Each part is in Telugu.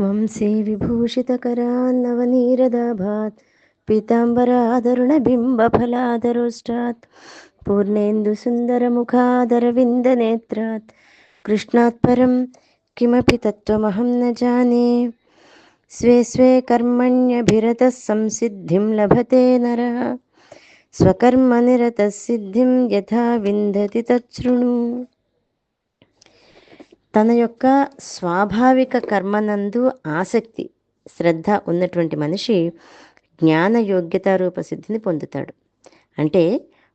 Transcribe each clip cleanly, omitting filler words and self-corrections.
వంశీ విభూషితకరాన్నవనీరదాభాత్ పీతాంబరాదరుణబింబఫలాదరోష్టాత్ పూర్ణేन्दुसुन्दरमुखादरविन्दनेत्रात् कृष्णात् परं किमपि तत्त्वमहं न जाने। स्वे स्वे कर्मण्यभिरतः संसिद्धिं लभते नरः स्वकर्मनिरतः सिद्धिं यथा विन्दति तच्छृणु। తన యొక్క స్వాభావిక కర్మనందు ఆసక్తి శ్రద్ధ ఉన్నటువంటి మనిషి జ్ఞాన యోగ్యత రూప సిద్ధిని పొందుతాడు. అంటే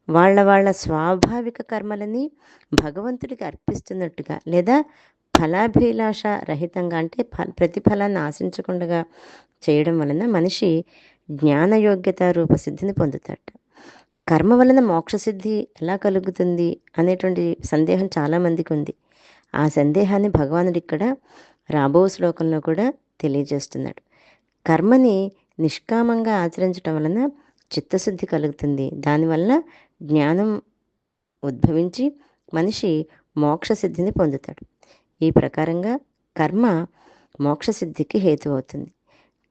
వాళ్ళ స్వాభావిక కర్మలని భగవంతుడికి అర్పిస్తున్నట్టుగా లేదా ఫలాభిలాష రహితంగా అంటే ప్రతిఫలాన్ని ఆశించకుండా చేయడం వలన మనిషి జ్ఞాన యోగ్యత రూప సిద్ధిని పొందుతాడు. కర్మ వలన మోక్షసిద్ధి ఎలా కలుగుతుంది అనేటువంటి సందేహం చాలామందికి ఉంది. ఆ సందేహాన్ని భగవానుడు ఇక్కడ రాబో శ్లోకంలో కూడా తెలియజేస్తున్నాడు. కర్మని నిష్కామంగా ఆచరించడం వలన చిత్తశుద్ధి కలుగుతుంది. దానివల్ల జ్ఞానం ఉద్భవించి మనిషి మోక్షసిద్ధిని పొందుతాడు. ఈ ప్రకారంగా కర్మ మోక్షసిద్ధికి హేతు అవుతుంది.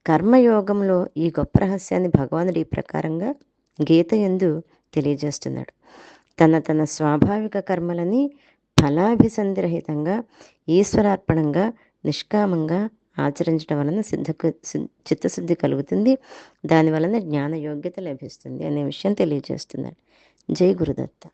కర్మయోగంలో ఈ గొప్ప రహస్యాన్ని భగవానుడు ఈ ప్రకారంగా గీత యందు తెలియజేస్తున్నాడు. తన స్వాభావిక కర్మలని ఫలాభిసంధిరహితంగా ఈశ్వరార్పణంగా నిష్కామంగా ఆచరించడం వలన చిత్తశుద్ధి కలుగుతుంది. దాని వలన జ్ఞాన యోగ్యత లభిస్తుంది అనే విషయం తెలియజేస్తున్నాడు. జై గురుదత్త.